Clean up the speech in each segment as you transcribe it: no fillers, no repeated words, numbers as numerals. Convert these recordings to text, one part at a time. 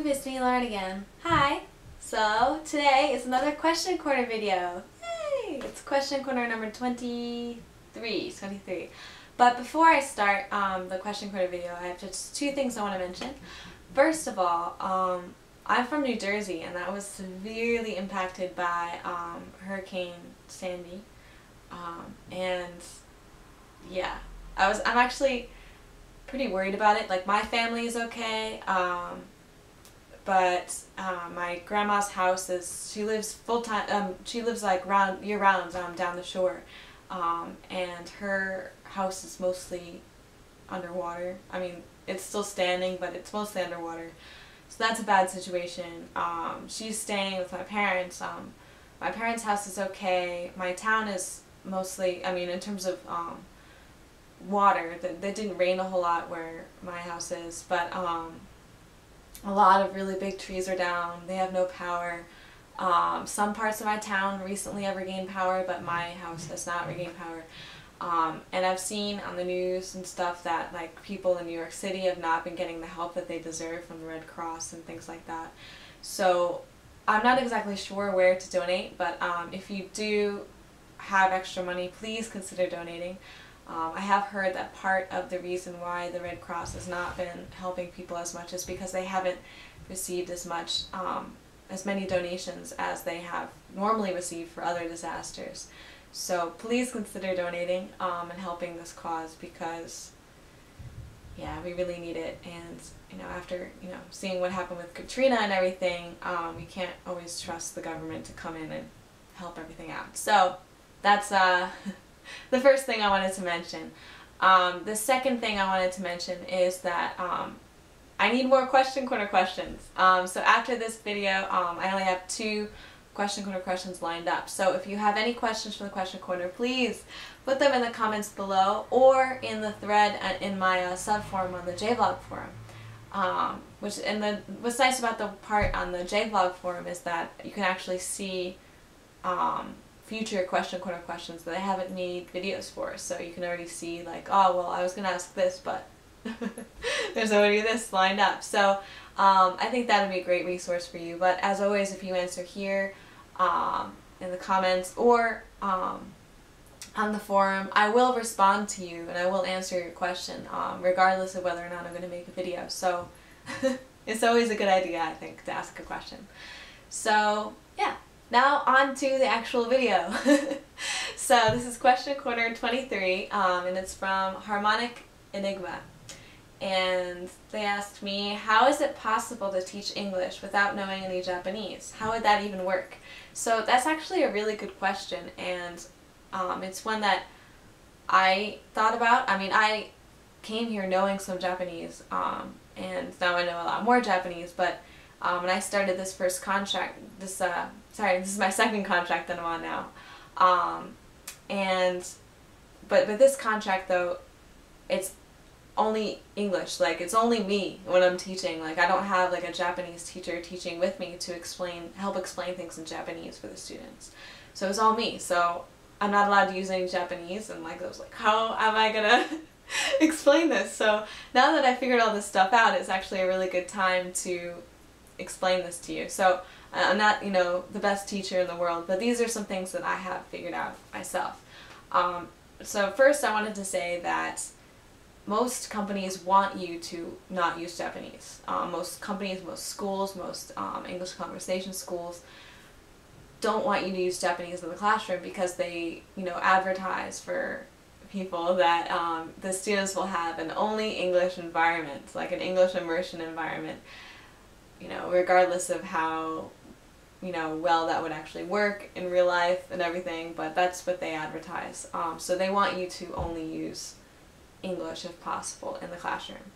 YouTube, it's me, Lauren again. Hi! So, today is another question corner video. Yay! It's question corner number 23. But before I start the question corner video, I have just two things I want to mention. First of all, I'm from New Jersey, and that was severely impacted by Hurricane Sandy. And yeah, I'm actually pretty worried about it. Like, my family is okay, but my grandma's house she lives full-time, she lives like year-round down the shore, and her house is mostly underwater. I mean, it's still standing, but it's mostly underwater, so that's a bad situation. She's staying with my parents. My parents' house is okay. My town is mostly, I mean, in terms of water, that didn't rain a whole lot where my house is, but a lot of really big trees are down. They have no power. Some parts of my town recently have regained power, but my house has not regained power. And I've seen on the news and stuff that like people in New York City have not been getting the help that they deserve from the Red Cross and things like that. So I'm not exactly sure where to donate, but if you do have extra money, please consider donating. I have heard that part of the reason why the Red Cross has not been helping people as much is because they haven't received as many donations as they have normally received for other disasters. So please consider donating and helping this cause, because yeah, we really need it. And after seeing what happened with Katrina and everything, we can't always trust the government to come in and help everything out. So that's the first thing I wanted to mention. The second thing I wanted to mention is that I need more question corner questions. So after this video, I only have 2 question corner questions lined up. So if you have any questions for the question corner, please put them in the comments below or in the thread in my subforum on the JVlog forum. What's nice about the part on the JVlog forum is that you can actually see future question corner questions that I haven't made videos for, so you can already see like, oh well, I was gonna ask this, but there's already this lined up. So I think that would be a great resource for you. But as always, if you answer here in the comments or on the forum, I will respond to you and I will answer your question regardless of whether or not I'm going to make a video. So it's always a good idea, I think, to ask a question. So yeah. Now on to the actual video. So this is question corner 23, and it's from HarmonicEnigma. And they asked me, how is it possible to teach English without knowing any Japanese? How would that even work? So that's actually a really good question, and it's one that I thought about. I mean, I came here knowing some Japanese, and now I know a lot more Japanese, but when I started this first contract, this is my second contract that I'm on now. But this contract though, it's only English. Like, it's only me when I'm teaching. Like, I don't have like a Japanese teacher teaching with me to help explain things in Japanese for the students. So it's all me. So I'm not allowed to use any Japanese, and like I was like, how am I gonna explain this? So now that I figured all this stuff out, it's actually a really good time to explain this to you. So I'm not, the best teacher in the world, but these are some things that I have figured out myself. So first I wanted to say that most companies want you to not use Japanese. Most companies, most schools, most English conversation schools don't want you to use Japanese in the classroom because they, advertise for people that the students will have an only English environment, like an English immersion environment. Regardless of how, well that would actually work in real life and everything, but that's what they advertise. So they want you to only use English if possible in the classroom.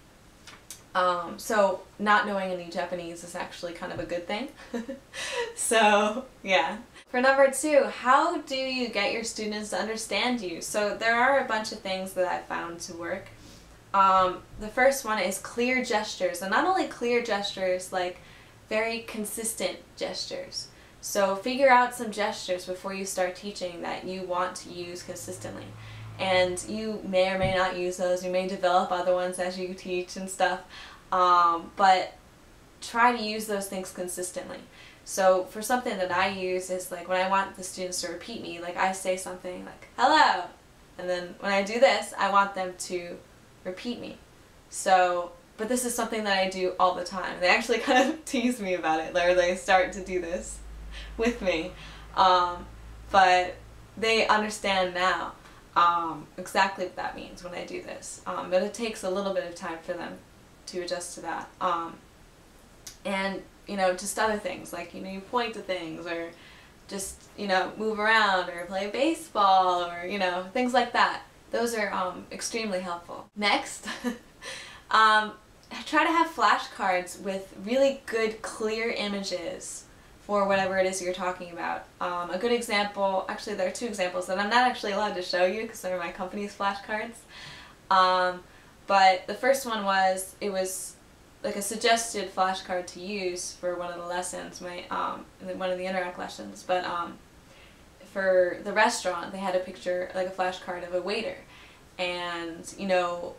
So not knowing any Japanese is actually kind of a good thing. So yeah. For number 2, how do you get your students to understand you? So there are a bunch of things that I found to work. The first one is clear gestures, and not only clear gestures, like very consistent gestures. So figure out some gestures before you start teaching that you want to use consistently. And you may or may not use those. You may develop other ones as you teach and stuff. But try to use those things consistently. So for something that I use is like when I want the students to repeat me, like I say something like, hello, and then when I do this, I want them to repeat me. So, but this is something that I do all the time. They actually kind of tease me about it, or they start to do this with me. But they understand now exactly what that means when I do this. But it takes a little bit of time for them to adjust to that. And, you know, just other things, like, you know, you point to things, or just, you know, move around, or play baseball, or, you know, things like that. Those are extremely helpful. Next, try to have flashcards with really good, clear images for whatever it is you're talking about. A good example, actually there are two examples that I'm not actually allowed to show you because they're my company's flashcards. But the first one was, it was like a suggested flashcard to use for one of the lessons, one of the Interact lessons. But for the restaurant, they had a picture, like a flashcard of a waiter. And, you know,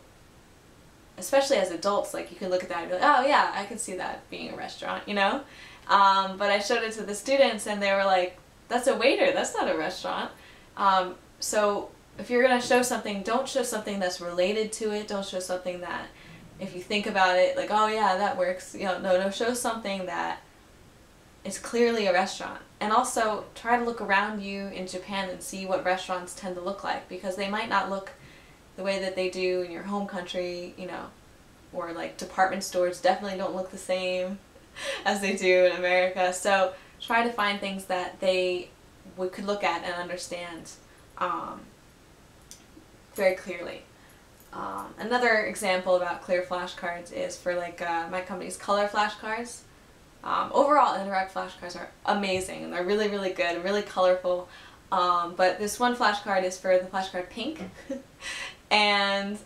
especially as adults, like, you can look at that and be like, oh yeah, I can see that being a restaurant, you know? But I showed it to the students and they were like, that's a waiter, that's not a restaurant. So if you're going to show something, don't show something that's related to it. Don't show something that, if you think about it, like, oh yeah, that works. You know, no, show something that is clearly a restaurant. And also try to look around you in Japan and see what restaurants tend to look like, because they might not look the way that they do in your home country, you know, or like department stores definitely don't look the same as they do in America. So try to find things that they could look at and understand very clearly. Another example about clear flashcards is for like my company's color flashcards. Overall, Interact flashcards are amazing and they're really, really good and really colorful. But this one flashcard is for the flashcard pink. And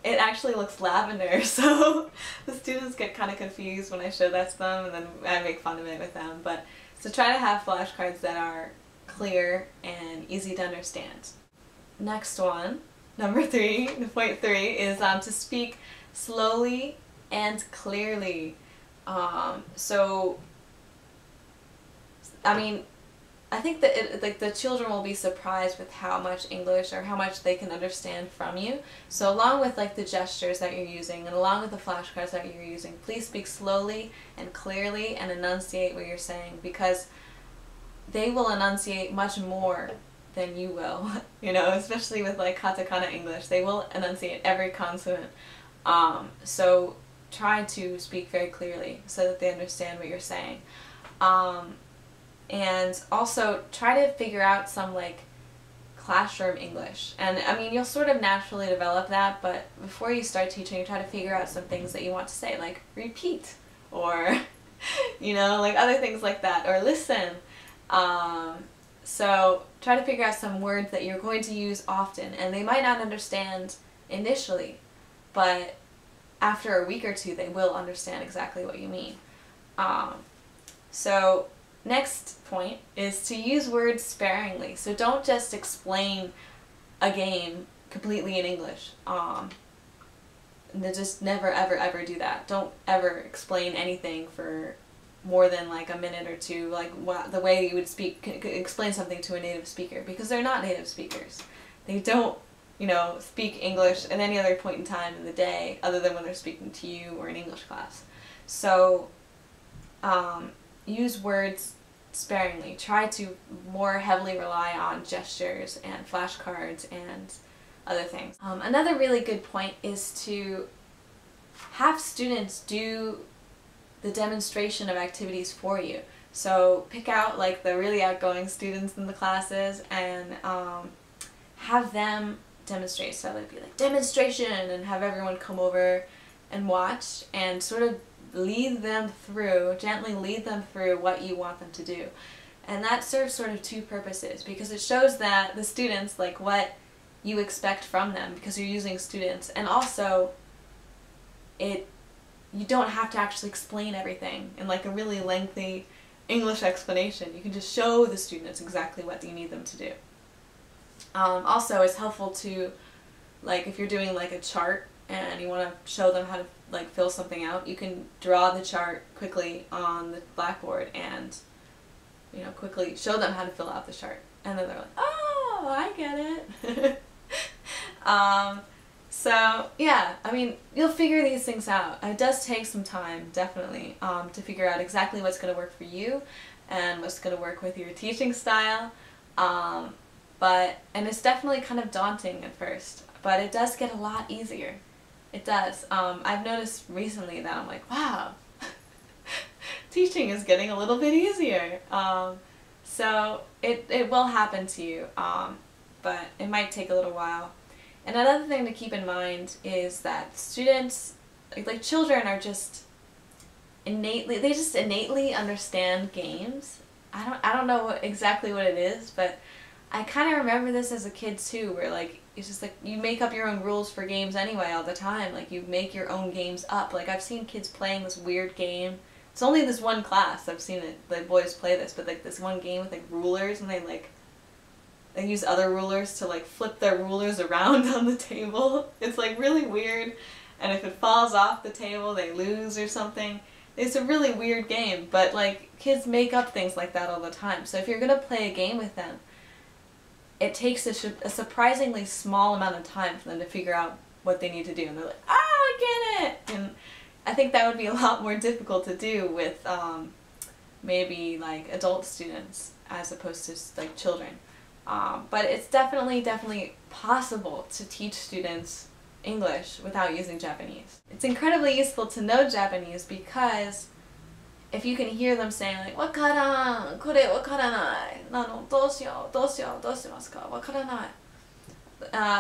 it actually looks lavender, so the students get kind of confused when I show that to them, and then I make fun of it with them. But so try to have flashcards that are clear and easy to understand. Next one, number 3, point 3, is to speak slowly and clearly. So, I mean, I think that like the children will be surprised with how much English or how much they can understand from you. So along with like the gestures that you're using and along with the flashcards that you're using, please speak slowly and clearly and enunciate what you're saying, because they will enunciate much more than you will, you know, especially with like katakana English. They will enunciate every consonant. So try to speak very clearly so that they understand what you're saying. And also try to figure out some like classroom English. And I mean, you'll sort of naturally develop that, but before you start teaching, you try to figure out some things that you want to say, like repeat, or you know, like other things like that, or listen. So try to figure out some words that you're going to use often, and they might not understand initially, but after a week or two they will understand exactly what you mean. So next point is to use words sparingly. So don't just explain a game completely in English. Just never ever ever do that. Don't ever explain anything for more than like a minute or two, like the way you would explain something to a native speaker, because they're not native speakers. They don't, you know, speak English at any other point in time in the day other than when they're speaking to you or in English class. So use words sparingly. Try to more heavily rely on gestures and flashcards and other things. Another really good point is to have students do the demonstration of activities for you. So pick out like the really outgoing students in the classes and have them demonstrate. So they'd be like, demonstration, and have everyone come over and watch and sort of lead them through, gently lead them through what you want them to do. And that serves sort of two purposes, because it shows that the students like what you expect from them because you're using students, and also you don't have to actually explain everything in like a really lengthy English explanation. You can just show the students exactly what you need them to do. Also, it's helpful to, like, if you're doing like a chart and you want to show them how to like fill something out, you can draw the chart quickly on the blackboard and, you know, quickly show them how to fill out the chart. And then they're like, oh, I get it. So yeah, I mean, you'll figure these things out. It does take some time, definitely, to figure out exactly what's going to work for you and what's going to work with your teaching style. And it's definitely kind of daunting at first, but it does get a lot easier. It does. I've noticed recently that I'm like, wow, teaching is getting a little bit easier. So it will happen to you, but it might take a little while. And another thing to keep in mind is that students, like children, are just innately understand games. I don't know exactly what it is, but I kind of remember this as a kid too, where like it's just like you make up your own rules for games anyway all the time. Like you make your own games up. Like I've seen kids playing this weird game. It's only this one class I've seen it, the boys play this, but like this one game with like rulers, and they use other rulers to like flip their rulers around on the table. It's like really weird, and if it falls off the table they lose or something. It's a really weird game, but like kids make up things like that all the time. So if you're gonna play a game with them, it takes a surprisingly small amount of time for them to figure out what they need to do, and they're like, oh, I get it! And I think that would be a lot more difficult to do with maybe like adult students as opposed to like children. But it's definitely possible to teach students English without using Japanese. It's incredibly useful to know Japanese because if you can hear them saying like, wakaran, kore wakaranai, nano, doushiyo, doushiyo, doushimasu ka, wakaranai.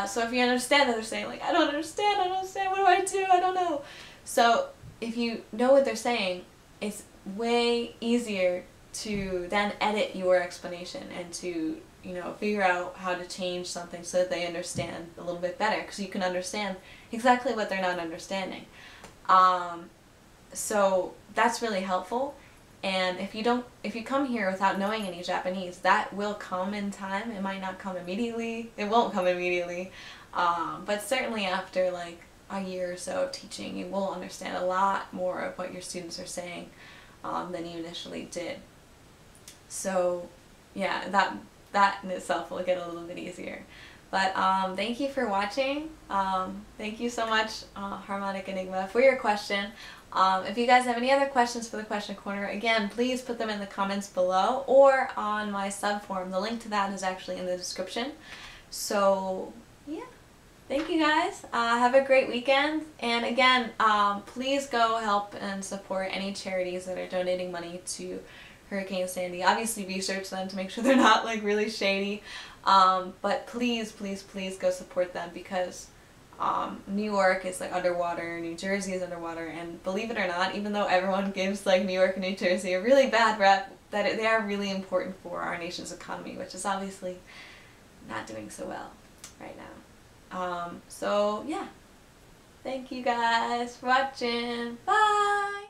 So if you understand that they're saying like, I don't understand, what do I do, I don't know. So if you know what they're saying, it's way easier to then edit your explanation and to, you know, figure out how to change something so that they understand a little bit better, because you can understand exactly what they're not understanding. So that's really helpful. And if you come here without knowing any Japanese, that will come in time. It might not come immediately. It won't come immediately. But certainly after like a year or so of teaching, you will understand a lot more of what your students are saying than you initially did. So yeah, that in itself will get a little bit easier. But thank you for watching. Thank you so much, HarmonicEnigma, for your question. If you guys have any other questions for the Question Corner, again, please put them in the comments below or on my subforum. The link to that is actually in the description. So yeah, thank you guys. Have a great weekend. And again, please go help and support any charities that are donating money to Hurricane Sandy. Obviously research them to make sure they're not like really shady, but please go support them, because New York is like underwater, New Jersey is underwater, and believe it or not, even though everyone gives like New York and New Jersey a really bad rep, that they are really important for our nation's economy, which is obviously not doing so well right now. So yeah, thank you guys for watching. Bye!